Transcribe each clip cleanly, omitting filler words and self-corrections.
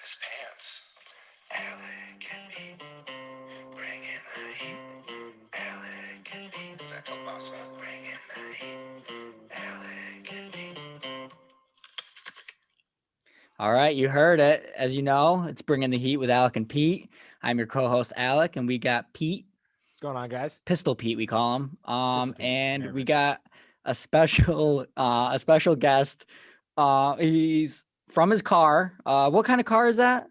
his pants. Alec and Pete, bringing the heat. Alec and Pete, that kielbasa, bringing the heat. Alec and Pete. All right, you heard it. As you know, it's Bringing the Heat with Alec and Pete. I'm your co-host Alec, and we got Pete. What's going on, guys? Pistol Pete, we call him. Pistol Pete, And we perfect. got a special guest. He's from his car. What kind of car is that?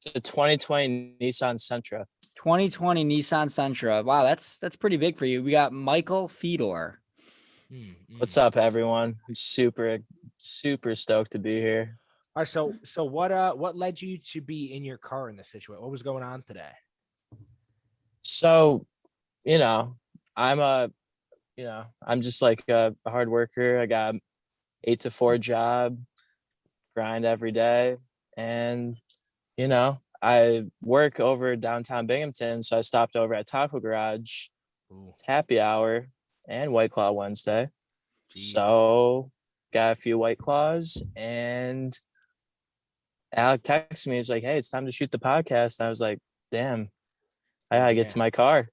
It's a 2020 Nissan Sentra. 2020 Nissan Sentra. Wow, that's pretty big for you. We got Michael Fedor. What's up, everyone? I'm super stoked to be here. All right, so what led you to be in your car in this situation? What was going on today? So, I'm just like a hard worker. I got 8 to 4 job, grind every day, and I work over downtown Binghamton, so I stopped over at Taco Garage, happy hour, and White Claw Wednesday. Jeez. So got a few White Claws, and Alec texted me. He's like, "Hey, it's time to shoot the podcast." I was like, "Damn, I gotta get to my car."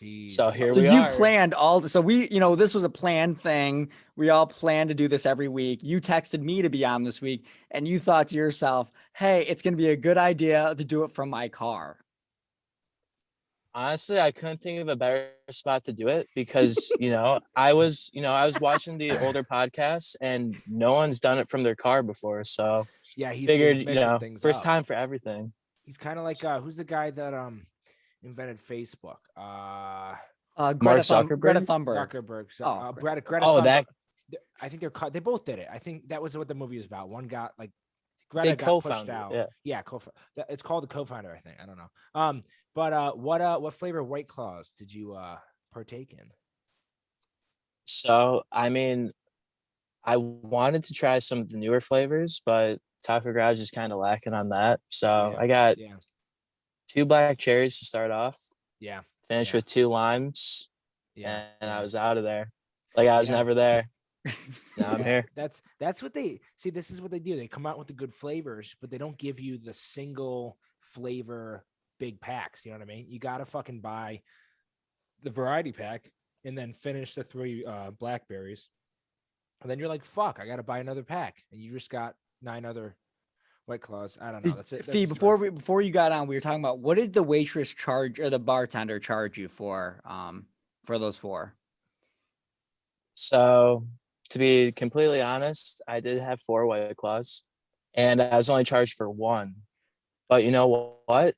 Jeez. So here So we you are. planned this was a planned thing. We all planned to do this every week. You texted me to be on this week, and you thought to yourself, hey, it's going to be a good idea to do it from my car. Honestly, I couldn't think of a better spot to do it because, I was watching the older podcasts and no one's done it from their car before. So Yeah, he's figured, mixing things first up. time for everything. He's kind of like who's the guy that invented Facebook? Greta Zuckerberg? Zuckerberg. So, Greta Oh, Thunberg. that I think they both did it. I think that was what the movie was about. One got like they Greta got pushed co-founded. out. Yeah. It's called the co-founder, I think. I don't know. But what flavor White Claws did you partake in? So, I mean, I wanted to try some of the newer flavors, but Taco Garage is kind of lacking on that. So I got 2 black cherries to start off. Yeah. Finished with 2 limes. Yeah. And I was out of there. Like I was never there. Now I'm here. That's what they see. This is what they do. They come out with the good flavors, but they don't give you the single flavor big packs. You know what I mean? You gotta fucking buy the variety pack and then finish the 3 blackberries. And then you're like, fuck, I gotta buy another pack. And you just got 9 other White Claws. I don't know. That's it. Fee, before you got on, we were talking about what did the waitress charge or the bartender charge you for those 4? So to be completely honest, I did have 4 White Claws and I was only charged for 1. But you know what?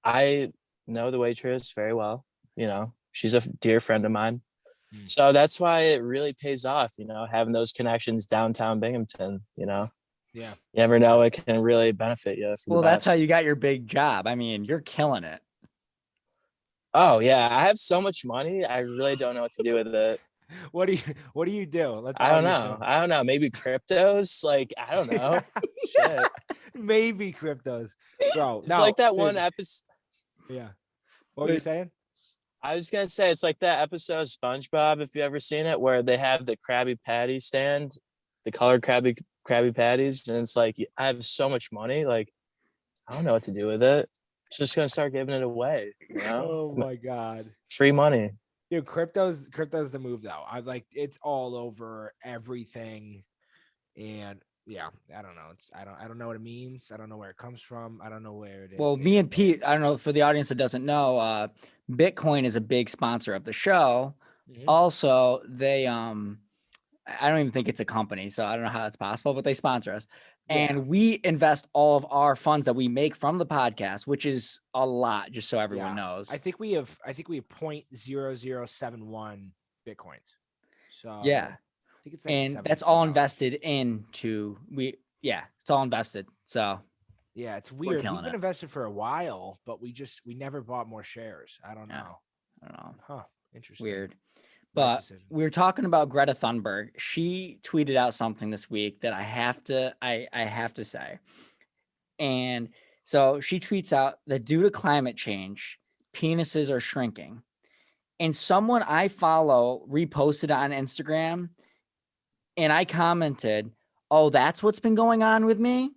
I know the waitress very well. She's a dear friend of mine. So that's why it really pays off, having those connections downtown Binghamton, Yeah. You never know, it can really benefit you. Well, that's how you got your big job. I mean, you're killing it. Oh yeah, I have so much money. I really don't know what to do with it. What do you do? I don't know. Maybe cryptos. Like, I don't know. Shit. Maybe cryptos, bro. It's like that one episode. Yeah. What were you saying? I was gonna say it's like that episode of SpongeBob, if you ever seen it, where they have the Krabby Patty stand, the colored Krabby Patties, and it's like I have so much money, like I don't know what to do with it. I'm just gonna start giving it away. Oh my god, free money. Dude, crypto's the move though. I like it's all over everything, and yeah, I don't know. I don't know what it means. I don't know where it comes from. I don't know where it is. Well, me and Pete, I don't know, for the audience that doesn't know, Bitcoin is a big sponsor of the show. Mhm. Also, they I don't even think it's a company, so I don't know how it's possible, but they sponsor us. And we invest all of our funds that we make from the podcast, which is a lot, just so everyone knows. I think we have 0.0071 Bitcoins. So yeah. I think it's like and that's all invested into it's all invested. So yeah, it's weird. We've been it. invested for a while, but we never bought more shares. I don't know. Huh. Interesting. Weird. But we were talking about Greta Thunberg. She tweeted out something this week that I have to say. And so she tweets out that due to climate change, penises are shrinking. And someone I follow reposted on Instagram, and I commented, "Oh, that's what's been going on with me."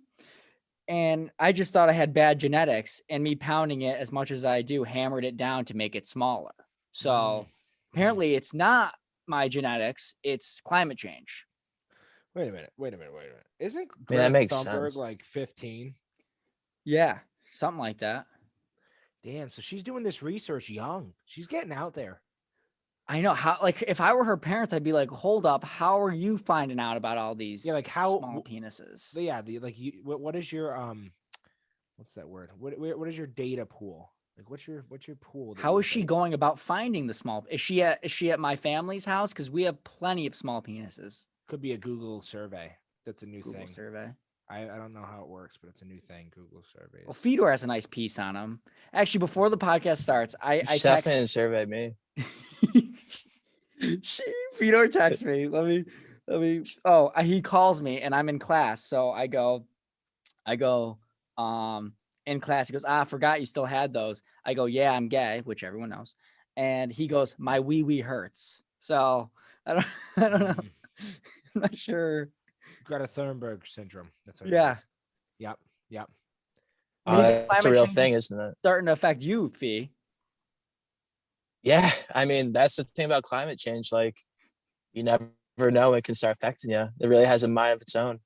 And I just thought I had bad genetics, and me pounding it as much as I do hammered it down to make it smaller. So apparently it's not my genetics, it's climate change. Wait a minute. Isn't I mean, that Greta makes Thunberg sense. like 15? Yeah, something like that. Damn, so she's doing this research young. She's getting out there. I know how, like, if I were her parents, I'd be like, hold up, how are you finding out about all these Yeah, like how small penises? yeah, what is your what's that word? What is your data pool? Like what's your pool? that How you is she study? going about finding the small? Is she at my family's house? Because we have plenty of small penises. Could be a Google survey. That's a new Google thing. survey. I don't know how it works, but it's a new thing. Google survey. Well, Fedor has a nice piece on him. Actually, before the podcast starts, I Stefan text surveyed me. Fedor texts me. Let me. Oh, he calls me and I'm in class. So I go, in class. He goes, I forgot you still had those. I go, yeah, I'm gay, which everyone knows. And he goes, my wee wee hurts. So I don't know. I'm not sure. Greta Thunberg syndrome. That's what Yeah. it is. Yep. Maybe That's a climate real change thing, is isn't it? starting to affect you, Fee. Yeah, I mean, that's the thing about climate change. Like, you never know when it can start affecting you. It really has a mind of its own.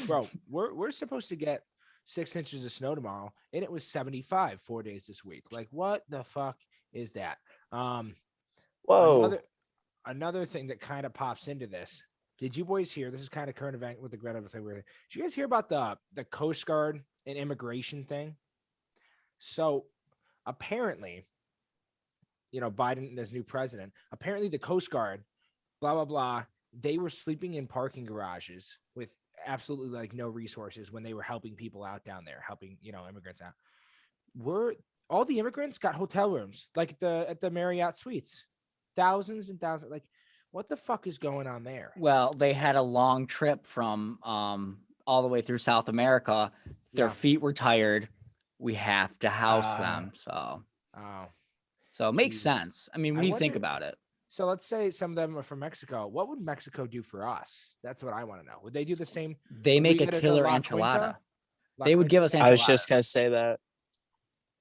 Bro, we're supposed to get 6 inches of snow tomorrow, and it was 75 4 days this week. Like, what the fuck is that? Whoa. Another thing that kind of pops into this. Did you boys hear? This is kind of current event with the Greta. Did you guys hear about the Coast Guard and immigration thing? So apparently, Biden as new president. Apparently, the Coast Guard, blah blah blah. They were sleeping in parking garages with absolutely like no resources when they were helping people out down there, helping immigrants out. All the immigrants got hotel rooms like at the Marriott Suites, thousands and thousands. Like, what the fuck is going on there? Well, they had a long trip from all the way through South America. Their Yeah. feet were tired. We have to house Ah. them. Oh, So it makes Jesus. sense. I mean, when I you think wonder- about it. So let's say some of them are from Mexico. What would Mexico do for us? That's what I want to know. Would they do the same? They Would make we a get the killer La enchilada. Quinta? La They would Quinta? give us I was enchiladas. just going to say that.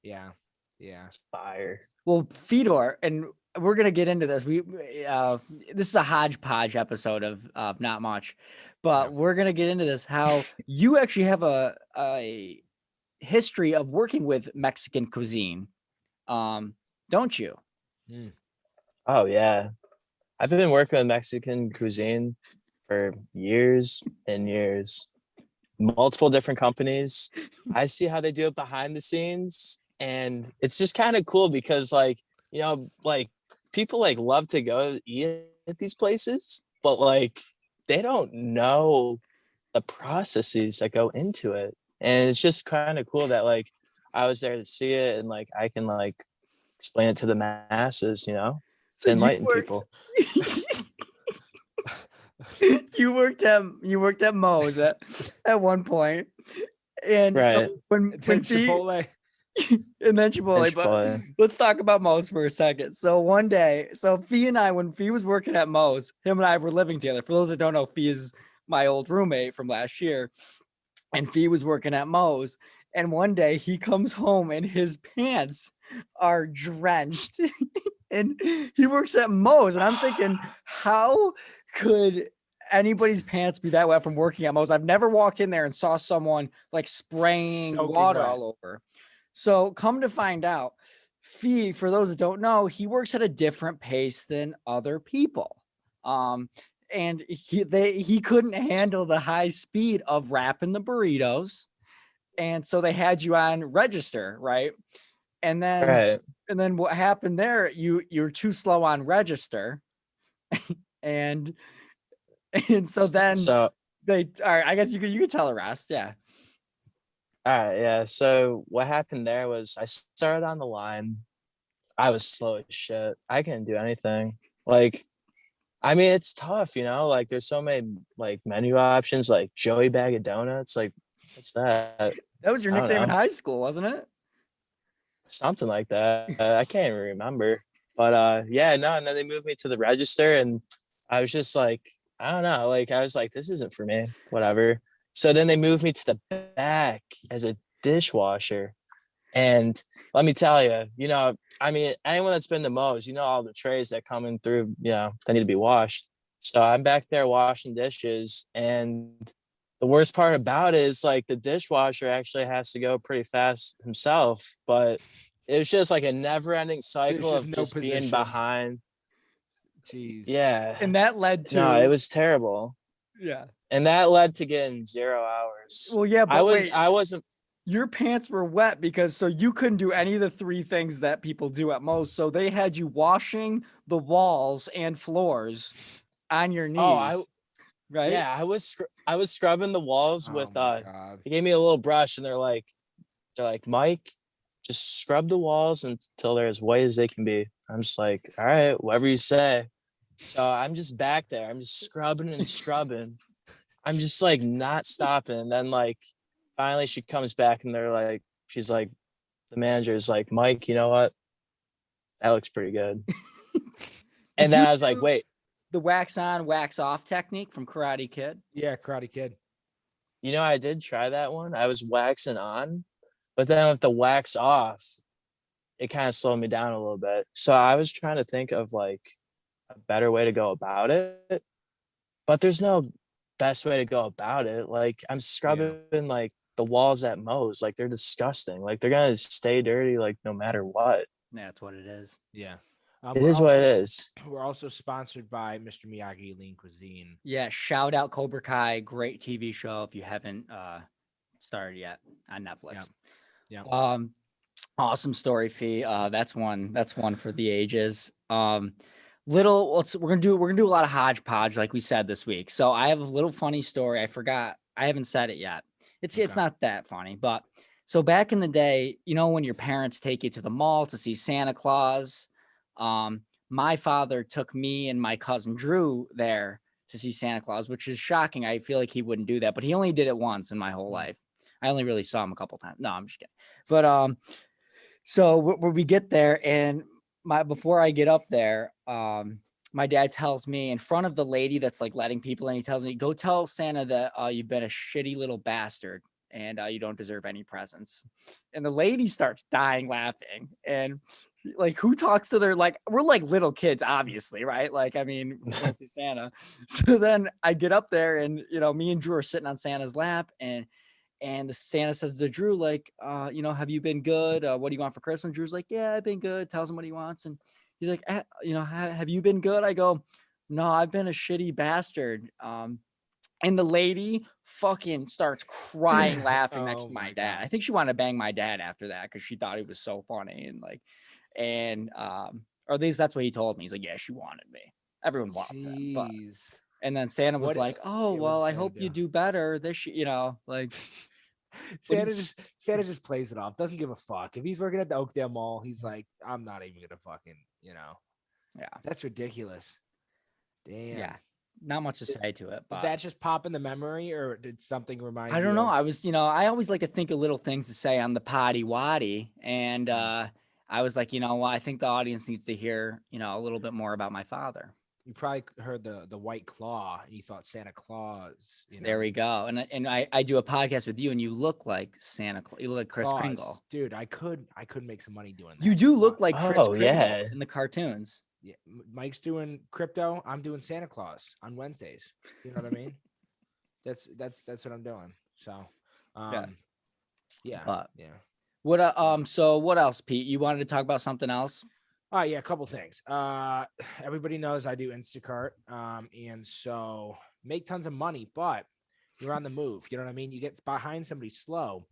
Yeah. It's fire. Well, Fedor, and we're gonna get into this. This is a hodgepodge episode of not much, but we're gonna get into this. How you actually have a history of working with Mexican cuisine, don't you? Oh, yeah. I've been working with Mexican cuisine for years and years. Multiple different companies. I see how they do it behind the scenes. And it's just kind of cool because like people like love to go eat at these places, but like they don't know the processes that go into it. And it's just kind of cool that like I was there to see it and like I can like explain it to the masses, to enlighten people. You worked at Moe's at one point, and Right. so when Chipotle. and then Chipotle. And But Chipotle. let's talk about Moe's for a second. So one day, Fee and I, when Fee was working at Moe's, him and I were living together. For those that don't know, Fee is my old roommate from last year, and Fee was working at Moe's. And one day he comes home and his pants are drenched, and he works at Moe's. And I'm thinking, how could anybody's pants be that wet from working at Moe's? I've never walked in there and saw someone like spraying Soaking water wet. all over. So come to find out, Fee, for those that don't know, he works at a different pace than other people. And he couldn't handle the high speed of wrapping the burritos. And so they had you on register, right? And then what happened there, you're too slow on register. and so then all right, I guess you could tell the rest. Yeah. All right, yeah. So what happened there was I started on the line. I was slow as shit. I couldn't do anything. Like, I mean, it's tough, like there's so many like menu options, like Joey Bag of Donuts. Like, what's that? That was your I don't nickname in know. high school, wasn't it? Something like that. I can't even remember. But yeah, no, and then they moved me to the register and I was just like, I don't know, like I was like, this isn't for me, whatever. So then they moved me to the back as a dishwasher. And let me tell you, I mean, anyone that's been to Moe's, all the trays that come in through, they need to be washed. So I'm back there washing dishes. And the worst part about it is like the dishwasher actually has to go pretty fast himself. But it was just like a never ending cycle just of no just being position. behind. Jeez. Yeah. And that led to No, it was terrible. yeah. And that led to getting 0 hours. Well, yeah, but wait, I wasn't. your pants were wet because so you couldn't do any of the 3 things that people do at most. So they had you washing the walls and floors on your knees, right? Yeah, I was scrubbing the walls Oh with my God. they gave me a little brush and they're like, Mike, just scrub the walls until they're as white as they can be. I'm just like, all right, whatever you say. So I'm just back there. I'm just scrubbing and scrubbing. I'm just like not stopping. And then like finally she comes back and she's like, the manager is like, Mike, you know what? That looks pretty good. And Did then you I was like, do wait, the wax on, wax off technique from Karate Kid? Yeah, Karate Kid. I did try that one. I was waxing on, but then with the wax off, it kind of slowed me down a little bit. So I was trying to think of like a better way to go about it, but there's no best way to go about it. Like I'm scrubbing like the walls at Moe's, like they're disgusting. Like they're gonna stay dirty like no matter what. That's what it is. Yeah. It is what it is. We're also sponsored by Mr. Miyagi Lean Cuisine. Yeah, shout out Cobra Kai, great TV show if you haven't started yet on Netflix. Yeah. Awesome story, Fee. That's one for the ages. We're gonna do a lot of hodgepodge like we said this week. So I have a little funny story. I forgot. I haven't said it yet. It's not that funny, but so back in the day, when your parents take you to the mall to see Santa Claus, my father took me and my cousin Drew there to see Santa Claus, which is shocking. I feel like he wouldn't do that, but he only did it once in my whole life. I only really saw him a couple times. No, I'm just kidding. But so when we get there, and before I get up there, my dad tells me in front of the lady that's like letting people in, he tells me, go tell Santa that you've been a shitty little bastard and you don't deserve any presents. And the lady starts dying laughing. And like, who talks to their, like, we're like little kids, obviously, right? Like, I mean, we don't see Santa. So then I get up there and, me and Drew are sitting on Santa's lap, and the Santa says to Drew, like, have you been good? What do you want for Christmas? Drew's like, yeah, I've been good. Tells him what he wants. And he's like, have you been good? I go, no, I've been a shitty bastard. And the lady fucking starts crying, laughing next to my dad. God. I think she wanted to bang my dad after that because she thought he was so funny. And like, or at least that's what he told me. He's like, yeah, she wanted me. Everyone wants him. But and then Santa was like, oh, well, I hope you do better this year, like Santa just plays it off. Doesn't give a fuck. If he's working at the Oakdale Mall, he's like, I'm not even gonna fucking, yeah, that's ridiculous. Damn. Yeah, not much to say to it, but did that just pop in the memory, or did something remind you? I don't know. I was, I always like to think of little things to say on the potty waddy, and I was like, I think the audience needs to hear, a little bit more about my father. You probably heard the White Claw and you thought Santa Claus. There we go. And I do a podcast with you, and you look like Santa Claus. You look like Chris Claus. Kringle. Dude, I could make some money doing that. You do look like Chris Kringle yeah. in the cartoons. Yeah, Mike's doing crypto. I'm doing Santa Claus on Wednesdays. You know what I mean? That's what I'm doing. So, yeah. But yeah. What so what else, Pete? You wanted to talk about something else? Yeah, a couple things. Everybody knows I do Instacart. And so make tons of money, but you're on the move. You know what I mean? You get behind somebody slow,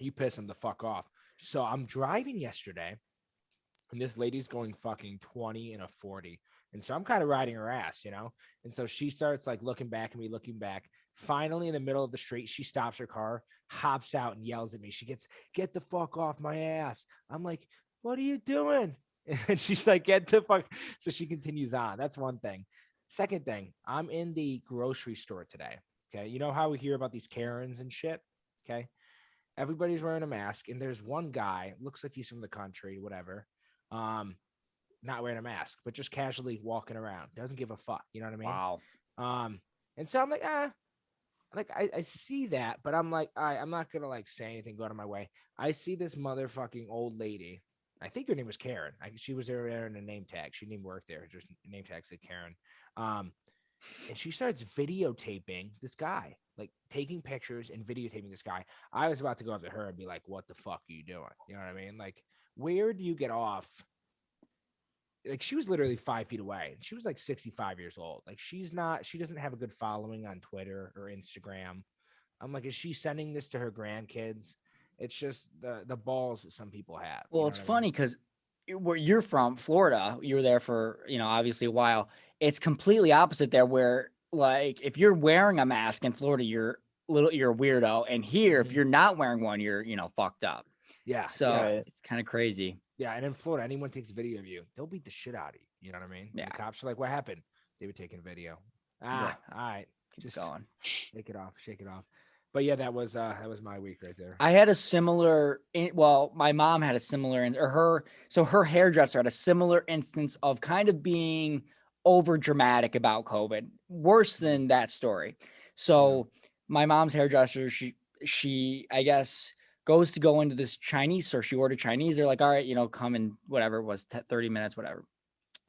you piss them the fuck off. So I'm driving yesterday, and this lady's going fucking 20 and a 40. And so I'm kind of riding her ass, And so she starts like looking back at me, looking back. Finally, in the middle of the street, she stops her car, hops out, and yells at me. She get the fuck off my ass. I'm like, what are you doing? And she's like, get the fuck. So she continues on. That's one thing. Second thing, I'm in the grocery store today. Okay. You know how we hear about these Karens and shit? Okay. Everybody's wearing a mask. And there's one guy, looks like he's from the country, whatever. Not wearing a mask, but just casually walking around. Doesn't give a fuck. You know what I mean? Wow. And so I'm like, like I see that, but I'm like, all right, I'm not gonna like say anything, go out of my way. I see this motherfucking old lady. I think her name was Karen. She was there in a name tag. She didn't even work there. Just name tag said Karen. And she starts videotaping this guy, like taking pictures and videotaping this guy. I was about to go up to her and be like, "What the fuck are you doing?" You know what I mean? Like, where do you get off? Like, she was literally 5 feet away, and she was like 65 years old. Like, she doesn't have a good following on Twitter or Instagram. I'm like, is she sending this to her grandkids? It's just the balls that some people have. You Well, know it's what I mean? funny because where you're from, Florida, you were there for, obviously a while. It's completely opposite there where like if you're wearing a mask in Florida, you're a weirdo. And here, if Mhm. you're not wearing one, you're, fucked up. Yeah, So yeah, Right. it's kind of crazy. yeah. And in Florida, anyone takes video of you, they'll beat the shit out of you. You know what I mean? And Yeah. the cops are like, "What happened?" They were taking video. Yeah. All right, Keep just going. shake it off, shake it off. But yeah, that was my week right there. I had a similar, well, my mom had a similar, her hairdresser had a similar instance of kind of being over dramatic about COVID, worse than that story. So my mom's hairdresser, she, I guess, goes to go into this Chinese store. She ordered Chinese. They're like, all right, come in, whatever it was, 30 minutes, whatever.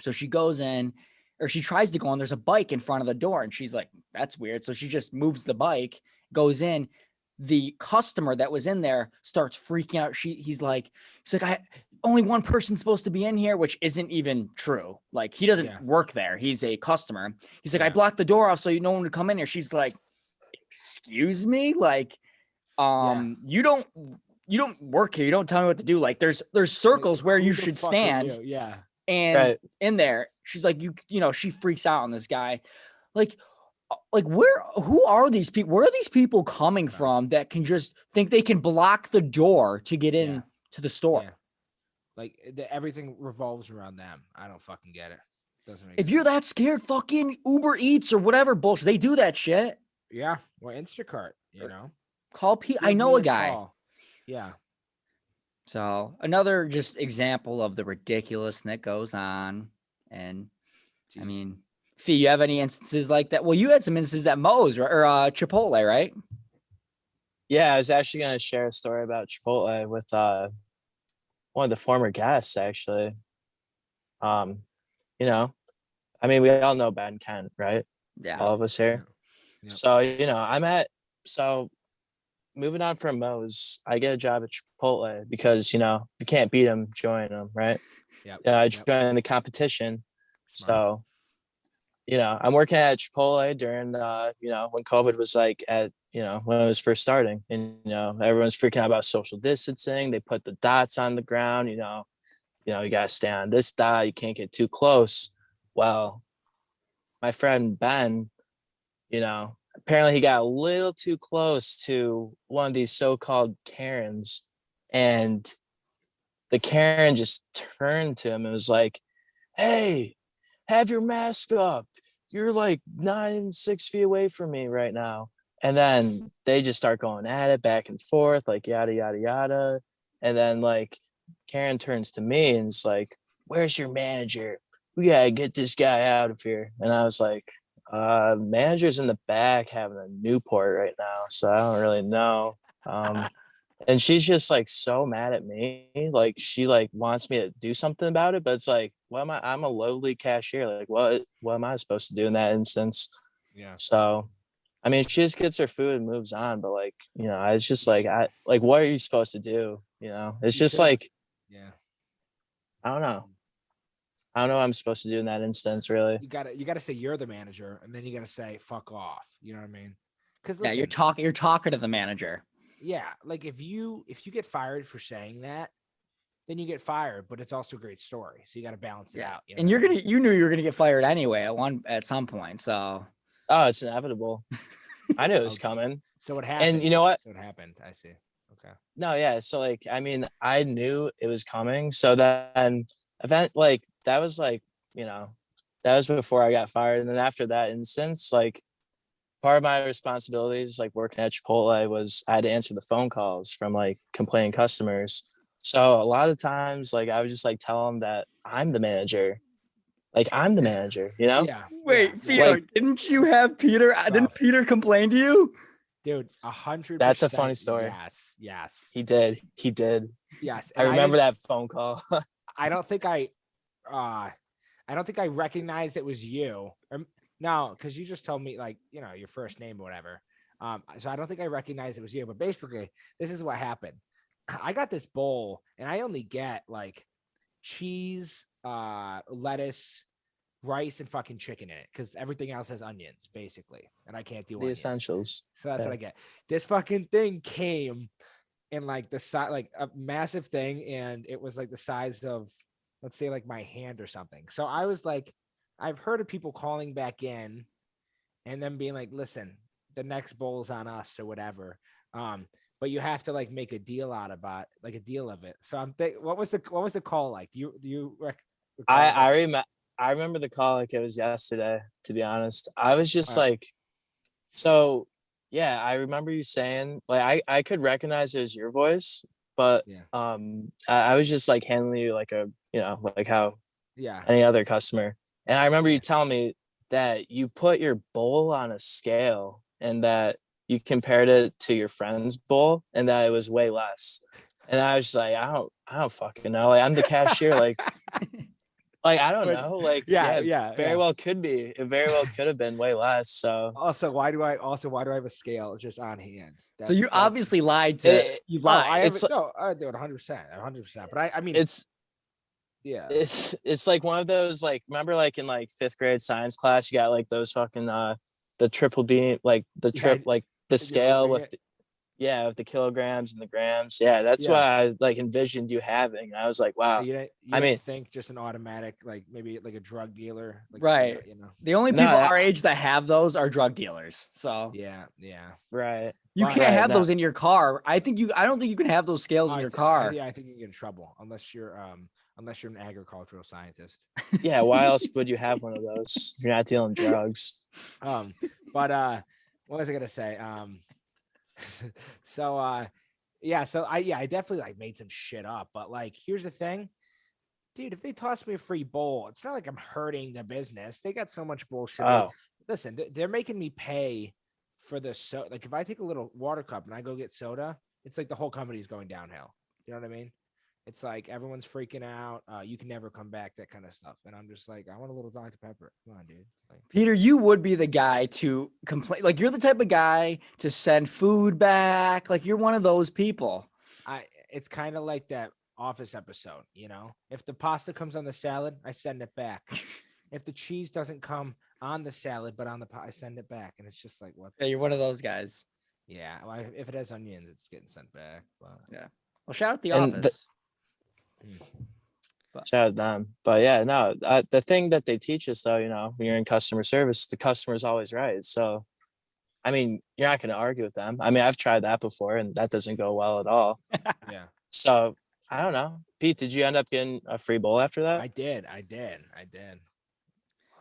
So she goes in, or she tries to go in. There's a bike in front of the door, and she's like, that's weird. So she just moves the bike, goes in. The customer that was in there starts freaking out. He's like, only one person's supposed to be in here, which isn't even true. Like, he doesn't work there. He's a customer. He's like, I blocked the door off so no one would come in here. She's like, excuse me? Like, you don't work here. You don't tell me what to do. Like, there's circles where Who you the should fuck are stand. you? Yeah. And Right. in there, she's like, she freaks out on this guy. Like who are these people? Where are these people coming from that can just think they can block the door to get in to the store? Yeah. Like everything revolves around them. I don't fucking get it. Doesn't make If sense. you're that scared, fucking Uber Eats or whatever bullshit. They do that shit. Yeah. Well, Instacart, Call P. I Give know me a guy. call. Yeah. So another just example of the ridiculousness that goes on. And Jeez. I mean, Fee, you have any instances like that? Well, you had some instances at Moe's or Chipotle, right? Yeah, I was actually going to share a story about Chipotle with one of the former guests, actually. I mean, we all know Ben Kent, right? Yeah. All of us here. Yep. So, moving on from Moe's, I get a job at Chipotle because, you can't beat them, join them, right? Yeah. I joined the competition. Smart. So, I'm working at Chipotle during, when COVID was like when it was first starting, and, everyone's freaking out about social distancing. They put the dots on the ground, you got to stay on this dot. You can't get too close. Well, my friend Ben, apparently he got a little too close to one of these so-called Karens, and the Karen just turned to him and was like, "Hey, have your mask up. You're like 6 feet away from me right now." And then they just start going at it back and forth, like yada, yada, yada. And then like Karen turns to me and is like, "Where's your manager? We gotta get this guy out of here." And I was like, manager's in the back having a Newport right now, so I don't really know. And she's just like so mad at me. Like she like wants me to do something about it, but it's like, I'm a lowly cashier. Like what am I supposed to do in that instance? Yeah. So I mean, she just gets her food and moves on, but like, it's just like what are you supposed to do? It's just like, Yeah. I don't know. I don't know what I'm supposed to do in that instance, really. You gotta say you're the manager, and then you gotta say fuck off. You know what I mean? Because You're talking to the manager. Yeah, like if you get fired for saying that, then you get fired. But it's also a great story, so you got to balance it out. And you knew you were gonna get fired anyway at some point. So it's inevitable. I knew it was coming. So it happened. And you know what? So it happened. I see. Okay. No, yeah. So like, I mean, I knew it was coming. So then that was that was before I got fired. And then after that instance, like part of my responsibilities, like working at Chipotle, was I had to answer the phone calls from like complaining customers. So a lot of times, like I would just like tell them that I'm the manager. Like I'm the manager, Yeah. Wait, yeah. Peter, didn't you have Peter? Didn't Peter complain to you? Dude, 100%. That's a funny story. Yes. He did. Yes. I And remember that phone call. I don't think I recognized it was you. No, because you just told me like, your first name or whatever. So I don't think I recognized it was you. But basically, this is what happened. I got this bowl and I only get like cheese, lettuce, rice, and fucking chicken in it because everything else has onions, basically. And I can't do The onions. essentials. So that's Yeah. what I get. This fucking thing came in like the size, like a massive thing, and it was like the size of, let's say, like my hand or something. So I was like, I've heard of people calling back in and then being like, listen, the next bowl's on us or whatever. But you have to like make a deal out about like a deal of it. So I'm thinking, what was the call like? Do you I remember the call like it was yesterday, to be honest. I was just Wow. like, so yeah, I remember you saying like I could recognize it as your voice, but Yeah. I was just like handling you like a like how Yeah. any other customer. And I remember Yeah. you telling me that you put your bowl on a scale and that you compared it to your friend's bowl and that it was way less. And I was just like, I don't fucking know. Like I'm the cashier, like I don't But- know. Like yeah. very well could be. It very well could have been way less. So Also, why do I have a scale? It's just on hand. So you That's- obviously lied to you Oh, lied. I have It's- it. No, I do it 100%. But I mean, it's yeah. it's like one of those like remember like in like fifth grade science class you got like those fucking the triple beam like the trip Yeah, like the and you're scale moving with with the kilograms and the grams. Yeah, that's Yeah. what I like envisioned you having. I was like, wow. You I didn't mean, think just an automatic, like maybe like a drug dealer, like Right. The only No, people that- our age that have those are drug dealers. So Yeah. right. you But- can't Right, have no. those in your car. I don't think you can have those scales in your car. I think you get in trouble unless you're an agricultural scientist. Yeah, why else would you have one of those if you're not dealing drugs? But what was I gonna say? So I definitely like made some shit up. But like, here's the thing, dude. If they toss me a free bowl, it's not like I'm hurting the business. They got so much bullshit. Oh, Listen, they're making me pay for the soda. Like if I take a little water cup and I go get soda, it's like the whole company's going downhill. You know what I mean? It's like everyone's freaking out. You can never come back, that kind of stuff. And I'm just like, I want a little Dr. Pepper. Come on, dude. Like, Peter, you would be the guy to complain. Like you're the type of guy to send food back. Like you're one of those people. it's kind of like that Office episode, if the pasta comes on the salad, I send it back. If the cheese doesn't come on the salad, but on the pie, I send it back. And it's just like, what? Yeah, you're one of those guys. Yeah. Well, if it has onions, it's getting sent back. But Yeah. Well, shout out the And office. shout out them. But yeah, no, the thing that they teach us though, when you're in customer service, the customer's always right. So, I mean, you're not going to argue with them. I mean, I've tried that before and that doesn't go well at all. yeah, So I don't know. Pete, did you end up getting a free bowl after that? I did.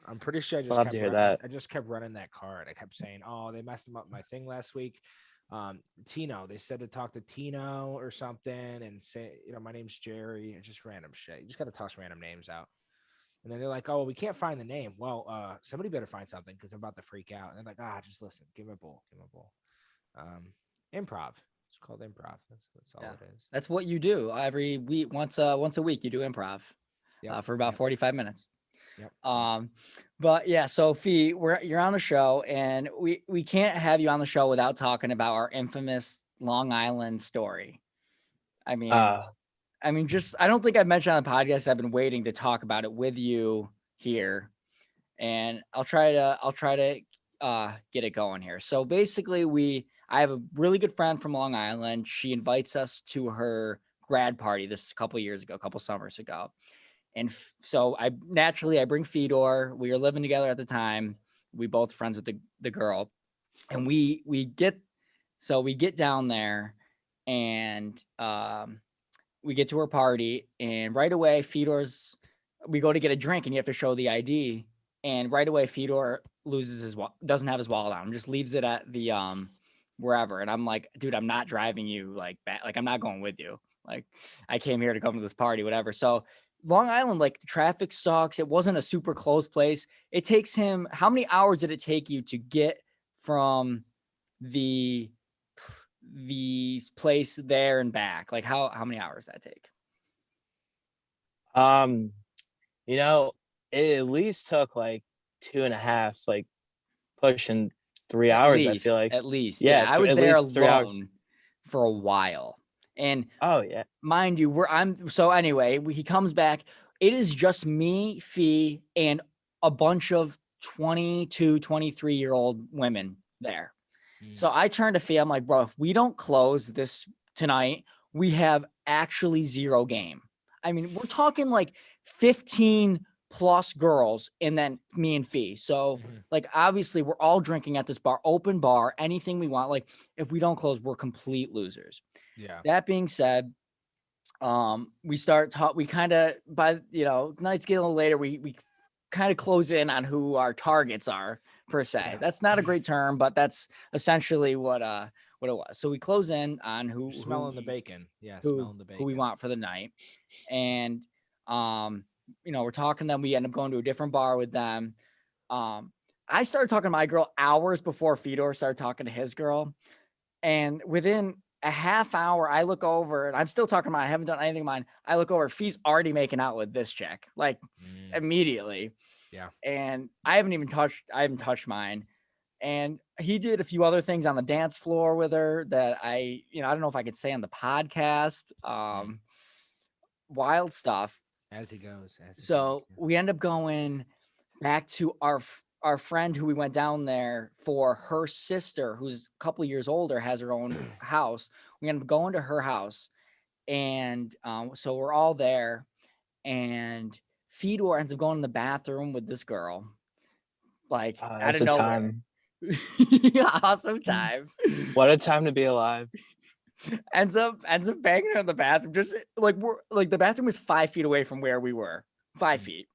I'm pretty sure I just Love kept to hear running, that. I just kept running that card. I kept saying, "Oh, they messed up my thing last week." Tino, they said to talk to Tino or something and say, my name's Jerry. It's just random shit. You just got to toss random names out. And then they're like, "Oh, we can't find the name." Well, somebody better find something because I'm about to freak out. And they're like, just listen, give him a bowl. Improv. It's called improv. That's all it is. That's what you do every week. Once a week, you do improv for about 45 minutes. Yep. But yeah, so Fee, you're on the show, and we can't have you on the show without talking about our infamous Long Island story. I mean, I don't think I've mentioned on the podcast. I've been waiting to talk about it with you here, and I'll try to get it going here. So basically, I have a really good friend from Long Island. She invites us to her grad party this couple summers ago. And so I bring Fedor. We were living together at the time. We both friends with the girl, and we get down there, and we get to her party, and right away we go to get a drink, and you have to show the ID, and right away Fedor doesn't have his wallet on him, just leaves it at the wherever, and I'm like, dude, I'm not driving you back. I'm not going with you. Like I came here to come to this party, whatever. So Long Island, the traffic sucks. It wasn't a super close place. It takes him, how many hours did it take you to get from the place there and back? Like how many hours that take? You know, it at least took like 2.5, like pushing 3 hours. I feel like, At least. yeah, I was at there least 3 hours. alone for a while. And Oh yeah, mind you, so anyway, he comes back. It is just me, Fee, and a bunch of 22, 23-year-old women there. So I turned to Fee. I'm like, bro, if we don't close this tonight, we have actually zero game. I mean, we're talking like 15 plus girls and then me and Fee. So like, obviously we're all drinking at this bar, open bar, anything we want. Like if we don't close, we're complete losers. Yeah. That being said, we kind of, by, nights get a little later, we kind of close in on who our targets are per se. Yeah. That's not a great term, but that's essentially what it was. So we close in on You're smelling the bacon. Yeah. Smelling the bacon. who we want for the night. And, we're talking to them. We end up going to a different bar with them. I started talking to my girl hours before Fedor started talking to his girl. And within a half hour, I look over and I'm still talking to mine. I haven't done anything of mine. I look over, Fee's already making out with this chick, like immediately. Yeah. And I haven't touched mine. And he did a few other things on the dance floor with her that I don't know if I could say on the podcast. Wild stuff. As he goes. So we end up going back to our friend who we went down there for. Her sister, who's a couple years older, has her own house. We end up going to her house, and so we're all there, and Fedor ends up going in the bathroom with this girl, like out of nowhere. Time. Awesome time. What a time to be alive. ends up banging her in the bathroom. Just like the bathroom was 5 feet away from where we were. 5 feet.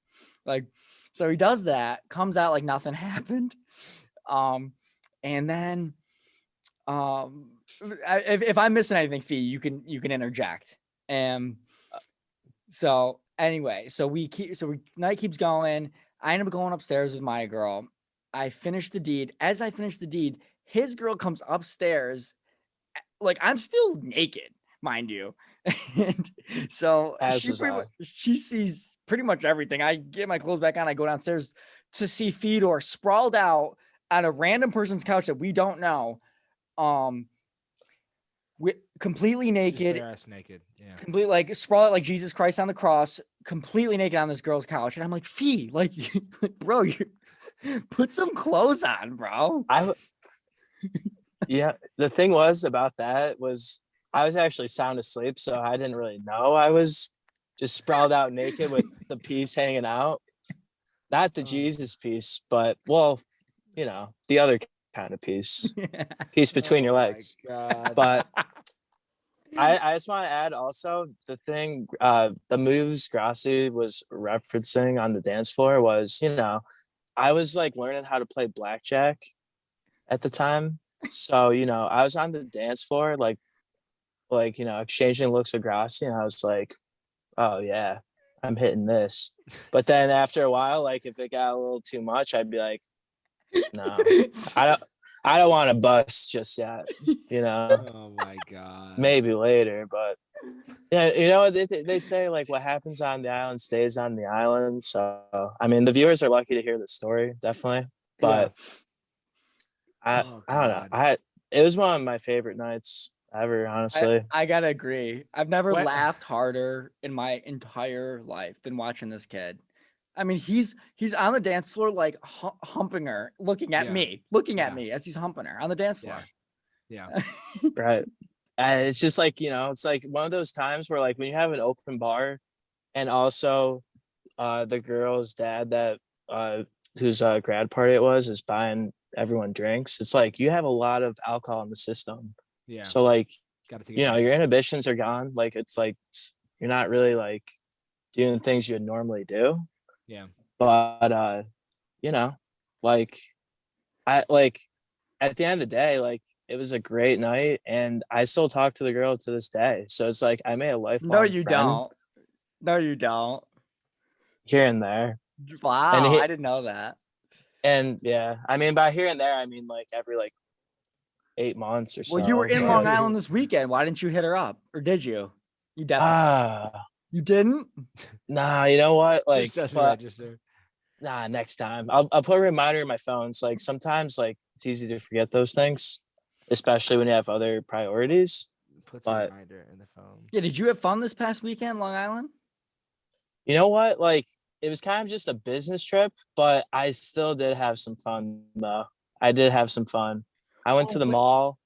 Like, so he does that, comes out like nothing happened. And then if I'm missing anything, Fee, you can interject. So anyway, night keeps going. I end up going upstairs with my girl. I finish the deed. As I finish the deed, his girl comes upstairs. Like, I'm still naked, mind you. And so she sees pretty much everything. I get my clothes back on. I go downstairs to see Fedor sprawled out on a random person's couch that we don't know. Completely naked. Bare ass naked. Yeah. Completely like sprawled out like Jesus Christ on the cross, completely naked on this girl's couch. And I'm like, Fee, like bro, you put some clothes on, bro. Yeah, the thing was about that was I was actually sound asleep, so I didn't really know I was just sprawled out naked with the piece hanging out. Not the Jesus piece, but the other kind of piece. Piece between your legs. But I just want to add also the thing, the moves Grassi was referencing on the dance floor was, I was like learning how to play blackjack at the time. So, I was on the dance floor, like, exchanging looks with Grassi, and I was like, oh yeah, I'm hitting this. But then after a while, like if it got a little too much, I'd be like, no, I don't want to bust just yet, Oh my God. maybe later, but yeah, they say like what happens on the island stays on the island. So, I mean, the viewers are lucky to hear the story, definitely, but I don't know. It was one of my favorite nights ever, honestly. I gotta agree. I've never laughed harder in my entire life than watching this kid. I mean, he's on the dance floor, like humping her, looking at me as he's humping her on the dance floor. Yeah. Right. It's just like, it's like one of those times where like when you have an open bar and also the girl's dad that whose grad party it was is buying everyone drinks. It's like you have a lot of alcohol in the system. Yeah. So like, your inhibitions are gone. Like it's like you're not really like doing things you would normally do. Yeah. But like I like at the end of the day, like it was a great night and I still talk to the girl to this day. So it's like I made a lifelong No, you friend don't. No, you don't. here and there. Wow, And I didn't know that. And yeah, I mean by here and there, I mean like every like 8 months or so. Well, you were in but- Long Island this weekend. Why didn't you hit her up? Or did you? You definitely you didn't? Nah, you know what? Like, Just doesn't but register. nah, next time. I'll put a reminder in my phone. So like sometimes like it's easy to forget those things, especially when you have other priorities. Puts a But reminder in the phone. Yeah, did you have fun this past weekend, Long Island? you know what? Like it was kind of just a business trip, but I still did have some fun though. I did have some fun. I went to the mall.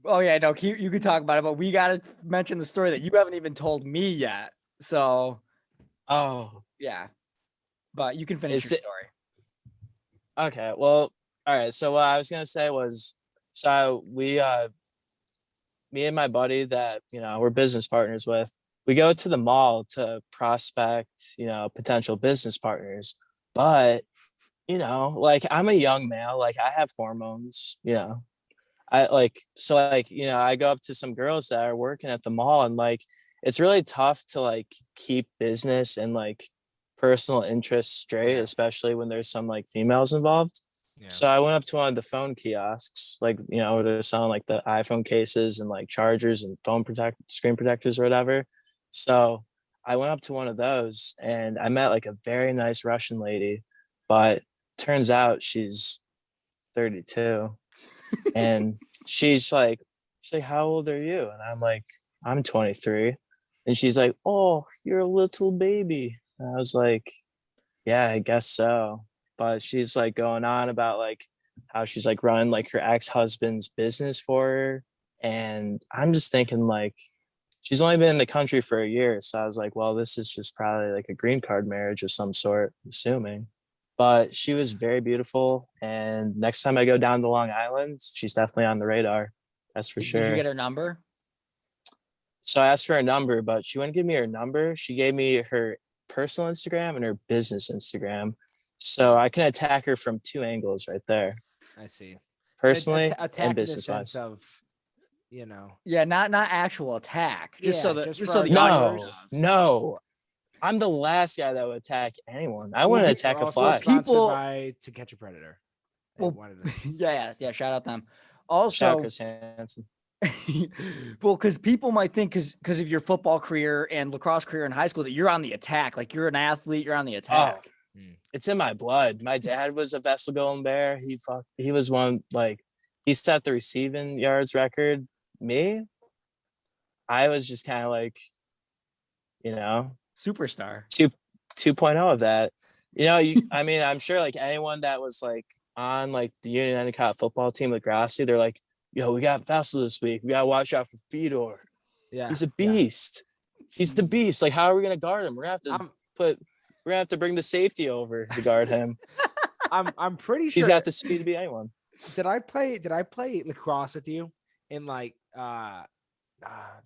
Oh yeah, no, you could talk about it, but we gotta mention the story that you haven't even told me yet. So Oh, yeah. But you can finish Is your it- story. okay. Well, all right. So what I was gonna say was, so we me and my buddy that we're business partners with, we go to the mall to prospect potential business partners. But like I'm a young male, like I have hormones. I like so like I go up to some girls that are working at the mall, and like it's really tough to like keep business and like personal interests straight, Yeah. especially when there's some like females involved. Yeah. So I went up to one of the phone kiosks, like where they're selling like the iPhone cases and like chargers and screen protectors or whatever. So I went up to one of those and I met like a very nice Russian lady, but turns out she's 32. And she's like, how old are you? And I'm like, I'm 23. And she's like, oh, you're a little baby. And I was like, yeah, I guess so. But she's like going on about like how she's like running like her ex-husband's business for her. And I'm just thinking like she's only been in the country for a year. So I was like, well, this is just probably like a green card marriage of some sort, assuming. But she was very beautiful. And next time I go down to Long Island, she's definitely on the radar. That's for Did sure. you get her number? So I asked for her number, but she wouldn't give me her number. She gave me her personal Instagram and her business Instagram. So I can attack her from 2 angles right there. I see. Personally Attack and in the business sense wise. of, Yeah, not actual attack. Just so Yeah, that just just for so our the audience viewers. knows. No. I'm the last guy that would attack anyone. I wouldn't attack a also fly. sponsored People- by To Catch a Predator. They Well, wanted to- yeah, shout out them. Shout out Also, Chris Hansen. well, because people might think because of your football career and lacrosse career in high school that you're on the attack. Like you're an athlete, you're on the attack. It's in my blood. My dad was a Vessel Golden Bear. He was one, like he set the receiving yards record. Me, I was just kind of like, Superstar. 2.0 of that. I mean, I'm sure like anyone that was like on like the Union Endicott football team with Grassi, they're like, yo, we got Vessel this week. We gotta watch out for Fedor. Yeah. He's a beast. He's the beast. Like, how are we gonna guard him? We're gonna have to bring the safety over to guard him. I'm pretty sure He's got the speed to beat anyone. Did I play lacrosse with you in like the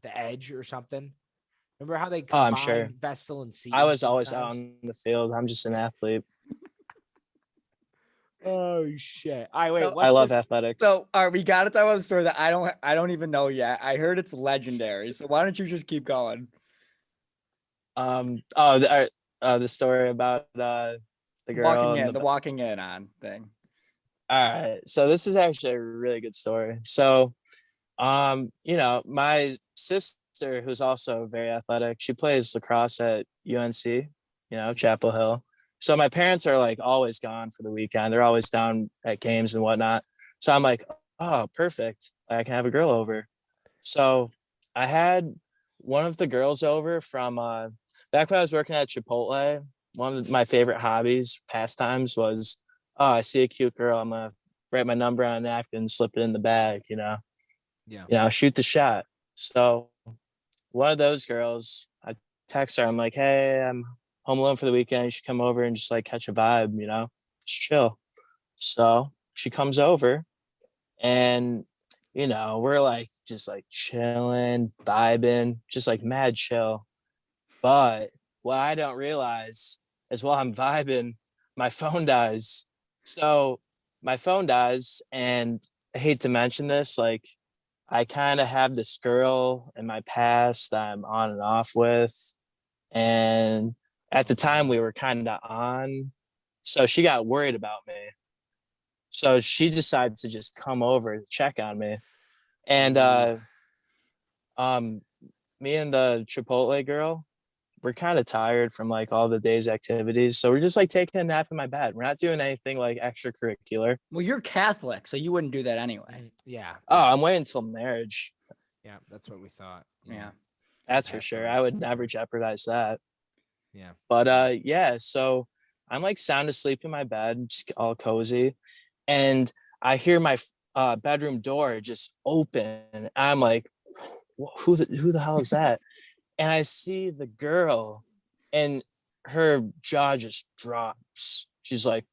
Edge or something? Remember how they Oh, I'm combined sure. Vestal and Sea? I was always out on the field. I'm just an athlete. Oh shit! All right, wait. So- What's I love this? athletics. So, all right, we got to talk about the story that I don't even know yet. I heard it's legendary. So why don't you just keep going? The story about the girl and The walking in on thing. All right. So this is actually a really good story. So, my sister, who's also very athletic, she plays lacrosse at UNC, Chapel Hill. So my parents are like always gone for the weekend. They're always down at games and whatnot. So I'm like, oh, perfect. I can have a girl over. So I had one of the girls over from back when I was working at Chipotle. One of my favorite hobbies, pastimes was, oh, I see a cute girl. I'm gonna write my number on a napkin, slip it in the bag, Yeah. shoot the shot. So one of those girls, I text her, I'm like, hey, I'm home alone for the weekend. You should come over and just like catch a vibe, just chill. So she comes over and we're like just like chilling, vibing, just like mad chill. But what I don't realize is while I'm vibing, my phone dies. So my phone dies, and I hate to mention this, like I kind of have this girl in my past that I'm on and off with. And at the time we were kind of on. So she got worried about me. So she decided to just come over to check on me. And Ooh. me and the Chipotle girl, we're kind of tired from like all the day's activities. So we're just like taking a nap in my bed. We're not doing anything like extracurricular. Well, you're Catholic, so you wouldn't do that anyway. Yeah. Oh, I'm waiting until marriage. Yeah, that's what we thought. Yeah. That's for sure. I would never jeopardize that. Yeah. But yeah, so I'm like sound asleep in my bed, just all cozy. And I hear my bedroom door just open. I'm like, who the hell is that? And I see the girl, and her jaw just drops. She's like,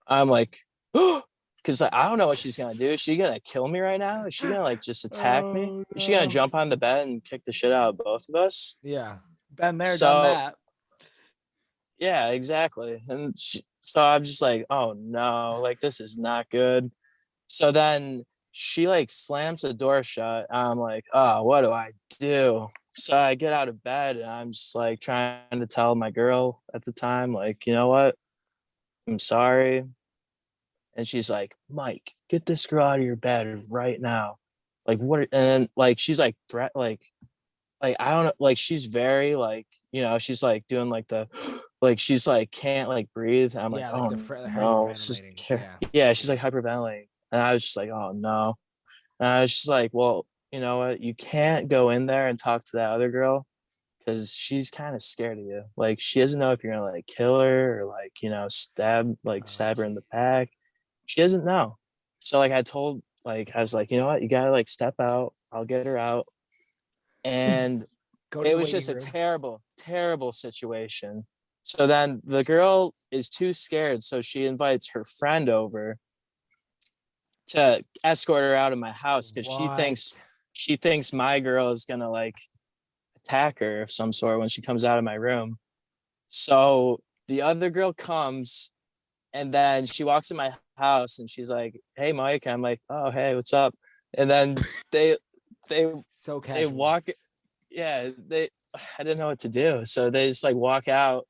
I'm like, because I don't know what she's gonna do. Is she gonna kill me right now? Is she gonna like just attack me? Oh, Is she gonna no. jump on the bed and kick the shit out of both of us? Yeah. Been there, So- done that. Yeah, exactly. And so I'm just like, oh no, like this is not good. So then she like slams the door shut. I'm like, oh, what do I do? So I get out of bed and I'm just like trying to tell my girl at the time, like, you know what? I'm sorry. And she's like, Mike, get this girl out of your bed right now. Like what? And then like she's like like I don't know, like she's very like, you know, she's like doing like the like she's like can't like breathe. I'm like, Yeah, oh like the no, this is hyperventilating. yeah, she's like hyperventilating. And I was just like, oh no. And I was just like, well, you know what? You can't go in there and talk to that other girl because she's kind of scared of you. Like she doesn't know if you're gonna like kill her or like, you know, stab her in the back. She doesn't know. So like I told like I was like, you know what, you gotta like step out. I'll get her out. And Go to it the was just a waiting room. terrible, terrible situation. So then the girl is too scared. So she invites her friend over to escort her out of my house because she thinks my girl is gonna like attack her of some sort when she comes out of my room. So the other girl comes and then she walks in my house and she's like, hey Mike. I'm like, oh hey, what's up? And then they So casual. they walk, yeah, I didn't know what to do. So they just like walk out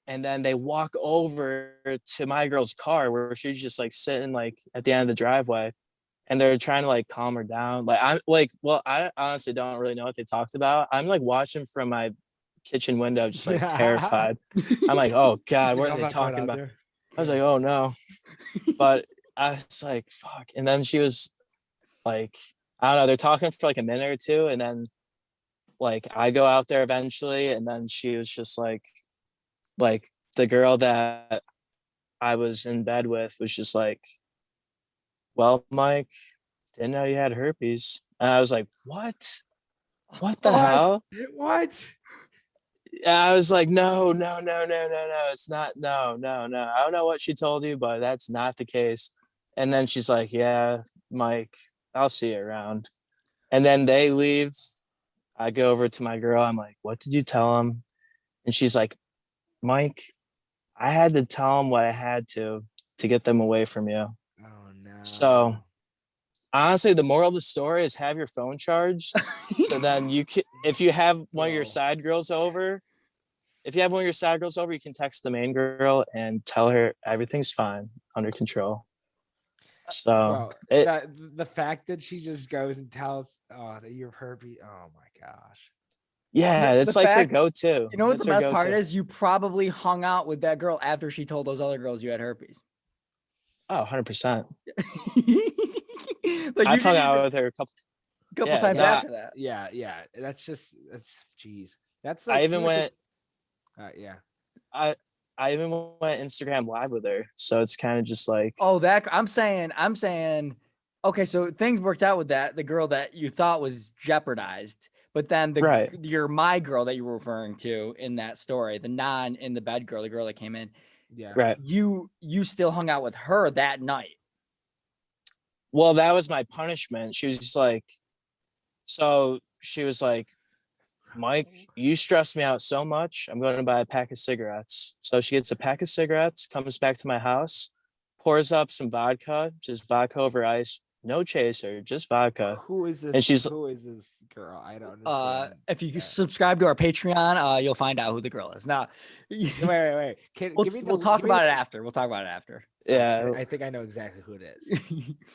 and then they walk over to my girl's car where she's just like sitting like at the end of the driveway and they're trying to like calm her down. Like I'm like, well, I honestly don't really know what they talked about. I'm like watching from my kitchen window, just like terrified. I'm like, oh God, what are they talking about? I was like, oh no. But I was like, fuck. And then she was like, I don't know, they're talking for like a minute or two. And then like I go out there eventually. And then she was just like the girl that I was in bed with was just like, well, Mike, didn't know you had herpes. And I was like, what? What the hell? What? And I was like, no. It's not. No. I don't know what she told you, but that's not the case. And then she's like, yeah, Mike, I'll see you around. And then they leave. I go over to my girl. I'm like, what did you tell him? And she's like, Mike, I had to tell him what I had to get them away from you. Oh no. So honestly, the moral of the story is have your phone charged. So then you can, if you have one of your side girls over, you can text the main girl and tell her everything's fine, under control. So the fact that she just goes and tells that you're herpes. Oh my gosh. yeah, it's The like her fact- go-to. You know what That's the her best part go-to. is? You probably hung out with that girl after she told those other girls you had herpes. Oh, 100%. Like I've hung out with her a couple times nah, after that. Yeah. That's jeez. That's I like even went yeah. I even went Instagram live with her. So it's kind of just like, Oh, that I'm saying. Okay, so things worked out with that. The girl that you thought was jeopardized, but then my girl that you were referring to in that story, the non in the bed girl, the girl that came in. Yeah. right. You still hung out with her that night. Well, that was my punishment. She was just like, so she was like, Mike, you stress me out so much. I'm going to buy a pack of cigarettes. So she gets a pack of cigarettes, comes back to my house, pours up some vodka, just vodka over ice, no chaser, just vodka. Who is this? And she's who is this girl? I don't understand. If you subscribe to our Patreon, you'll find out who the girl is. Now, wait. we'll talk about it after. We'll talk about it after. Yeah. I think I know exactly who it is.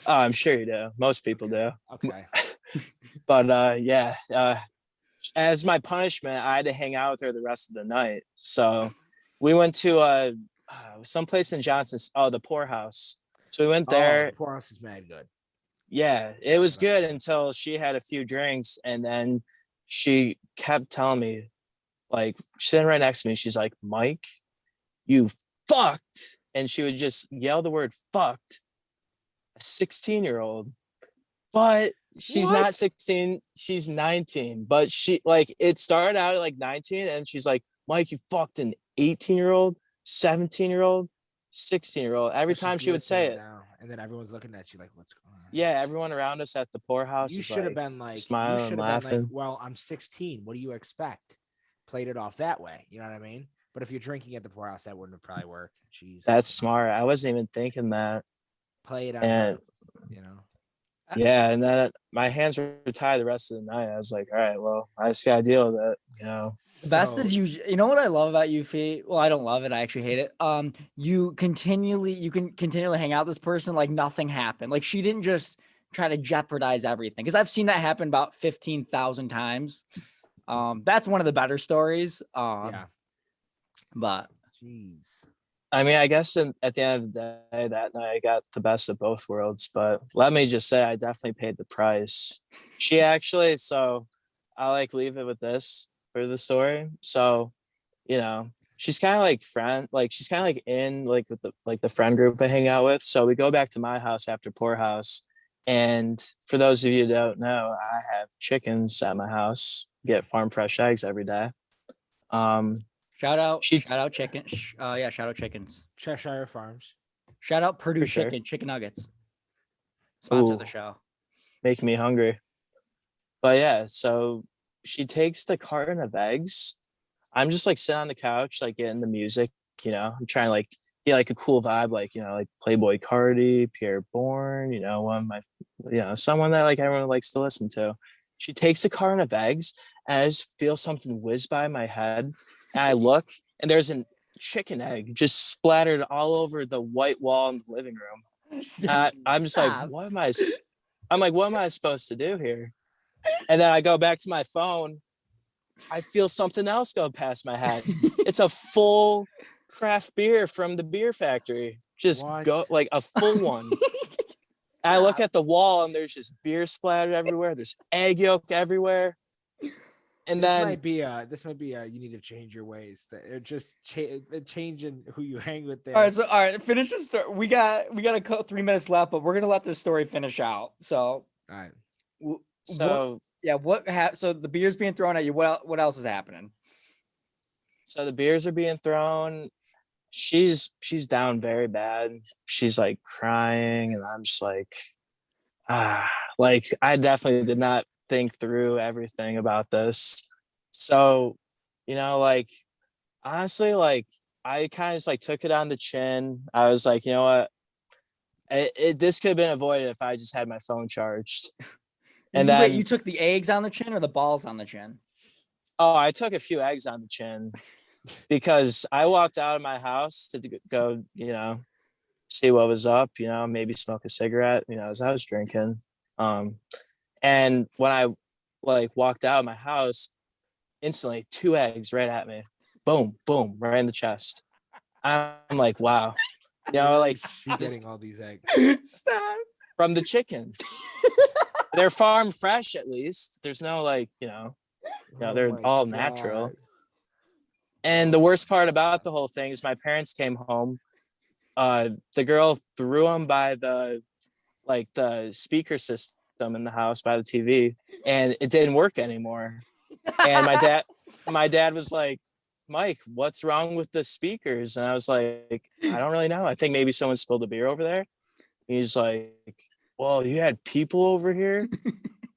Oh, I'm sure you do. Most people do. Okay. But yeah, as my punishment, I had to hang out with her the rest of the night. So we went to someplace in Johnson's. Oh, the poorhouse. So we went Oh, there. the poor house is mad good. Yeah, it was Shout out. good until she had a few drinks, and then she kept telling me, like sitting right next to me, she's like, Mike, you fucked. And she would just yell the word fucked. A 16-year-old. But she's What? not 16, she's 19. But she like it started out at like 19, and she's like, Mike, you fucked an 18-year-old, 17-year-old, 16-year-old. Every So time she's she would say listing it. down, and then everyone's looking at you like, "What's going on?" Yeah, everyone around us at the poorhouse You is should have like been like, you smiling, should have been like, laughing. "Well, I'm 16. What do you expect?" Played it off that way. You know what I mean? But if you're drinking at the poorhouse, that wouldn't have probably worked. Jeez. That's smart. I wasn't even thinking that. Play it on And purpose, you know. yeah, and then my hands were tied the rest of the night. I was like, all right, well, I just gotta deal with it, you know. The best So, is you know what I love about you, Fee? Well, I don't love it. I actually hate it. You can continually hang out with this person like nothing happened. Like she didn't just try to jeopardize everything. Because I've seen that happen about 15,000 times. That's one of the better stories. yeah. But Jeez. I mean, I guess at the end of the day, that night I got the best of both worlds. But let me just say, I definitely paid the price. She actually, so I like leave it with this for the story. So, you know, she's kind of like she's kind of like in like with the friend group I hang out with. So we go back to my house after Poor House. And for those of you who don't know, I have chickens at my house, get farm fresh eggs every day. shout out She chicken. Yeah, shout out chickens. Cheshire Farms. Shout out Purdue For sure. chicken nuggets. Sponsor the Ooh. show. making me hungry. But yeah, so she takes the carton of eggs. I'm just like sitting on the couch, like getting the music, you know, I'm trying to like get like a cool vibe, like, you know, like Playboy Cardi, Pierre Bourne, you know, one of my, you know, someone that like everyone likes to listen to. She takes a carton of eggs and I just feel something whiz by my head. And I look and there's a chicken egg just splattered all over the white wall in the living room. I'm just like, Stop. I'm like, what am I supposed to do here? And then I go back to my phone. I feel something else go past my head. It's a full craft beer from the beer factory. Just What? go like a full one. I look at the wall and there's just beer splattered everywhere. There's egg yolk everywhere. And This then might be a you need to change your ways. That it just changing who you hang with there. All right, finish the story. We got 3 minutes left, but we're gonna let this story finish out. So, All right. so so the beer's being thrown at you. What else is happening? so the beers are being thrown. She's down very bad. She's like crying, and I'm just like, like I definitely did not think through everything about this. So, you know, like honestly, like I kind of just like took it on the chin. I was like, you know what? This could have been avoided if I just had my phone charged. And then You took the eggs on the chin or the balls on the chin? oh, I took a few eggs on the chin because I walked out of my house to go, you know, see what was up, you know, maybe smoke a cigarette, you know, as I was drinking. And when I like walked out of my house, instantly 2 eggs right at me. Boom, boom, right in the chest. I'm like, wow. You know, like she's getting all these eggs. Stop. from the chickens. They're farm fresh at least. There's no like, you know, Oh they're my all natural. God. And the worst part about the whole thing is my parents came home. The girl threw them by the speaker system in the house by the TV, and it didn't work anymore. And my dad was like, Mike, what's wrong with the speakers? And I was like, I don't really know. I think maybe someone spilled a beer over there. He's like, well, you had people over here.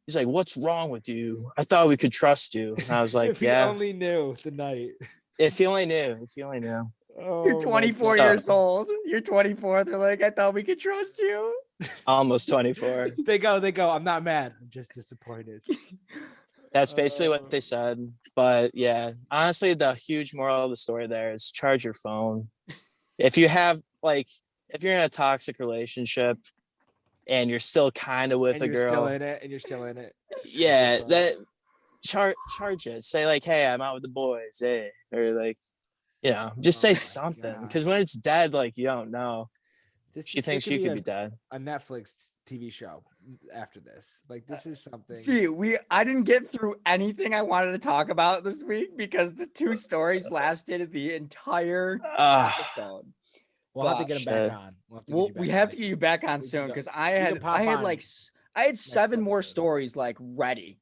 He's like, what's wrong with you? I thought we could trust you. And I was like, If you yeah. only knew the night. If you only knew. If you only knew. Oh, You're my 24 God. years old. You're 24. They're like, I thought we could trust you. Almost 24. They go. I'm not mad. I'm just disappointed. That's basically what they said. But yeah, honestly, the huge moral of the story there is charge your phone. If you have like, if you're in a toxic relationship and you're still kind of with And a you're still girl, in it. And you're still in it. yeah, that charge it. Say like, hey, I'm out with the boys, hey, or like, just Oh say my something. Because God. when it's dead, like you don't know. She There thinks could she be could be dead. a Netflix TV show after this. Like this is something. I didn't get through anything I wanted to talk about this week because the two stories lasted the entire episode. We'll have to get him back Shit. on. We'll have to get you back We on have next to get you week. back on We can soon go- because you can pop I had on like I had 7 more episode. stories like ready,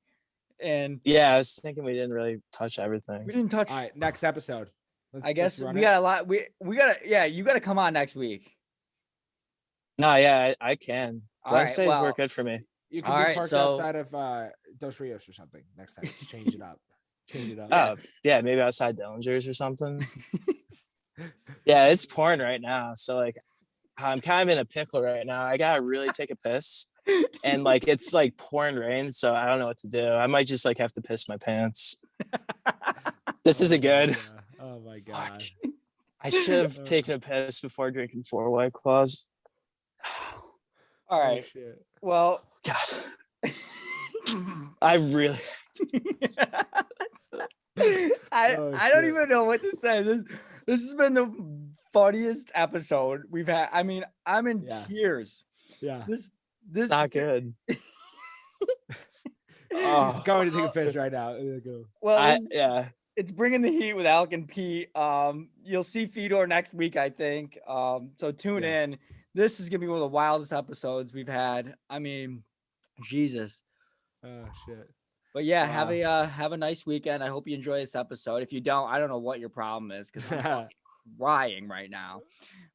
and Yeah, I was thinking we didn't really touch we everything. didn't touch. All right, next episode. I guess let's run we it. got a lot. We gotta you gotta come on next week. No, yeah, I can. All right, Wednesdays well, work good for me. You can all be right, parked so- outside of Dos Rios or something next time. Just change it up. Change it up. Oh, yeah, maybe outside Dillinger's or something. Yeah, it's pouring right now. So like I'm kind of in a pickle right now. I gotta really take a piss. And like it's like pouring rain, so I don't know what to do. I might just like have to piss my pants. This Oh isn't my good. God. Oh my Fuck. God. I should have taken a piss before drinking 4 White Claws. all Oh, right. shit. Well, God, I really. I Oh, I don't shit. even know what to say. This has been the funniest episode we've had. I mean, I'm in Yeah. tears. Yeah. This It's not good. He's going to take a piss right now. Go. Well, Yeah. it's bringing the heat with Alec and Pete. You'll see Fedor next week, I think. So tune Yeah. in. This is gonna be one of the wildest episodes we've had. I mean, Jesus. Oh shit. But yeah, Wow. have a nice weekend. I hope you enjoy this episode. If you don't, I don't know what your problem is because I'm fucking crying right now.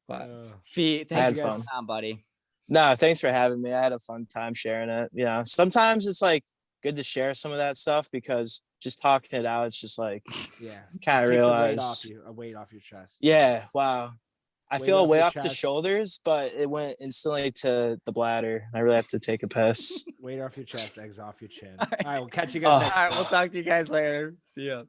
But Fee, I thanks had for coming fun. on, buddy. No, thanks for having me. I had a fun time sharing it. Yeah. Sometimes it's like good to share some of that stuff because just talking it out, it's just like Yeah. kind of Just takes a weight realize. off you, a weight off your chest. Yeah. Wow. I Weight feel a off weight your off the chest. shoulders, but it went instantly to the bladder. I really have to take a piss. Weight off your chest, eggs off your chin. All right, we'll catch you Oh. guys. All right, we'll talk to you guys later. See ya.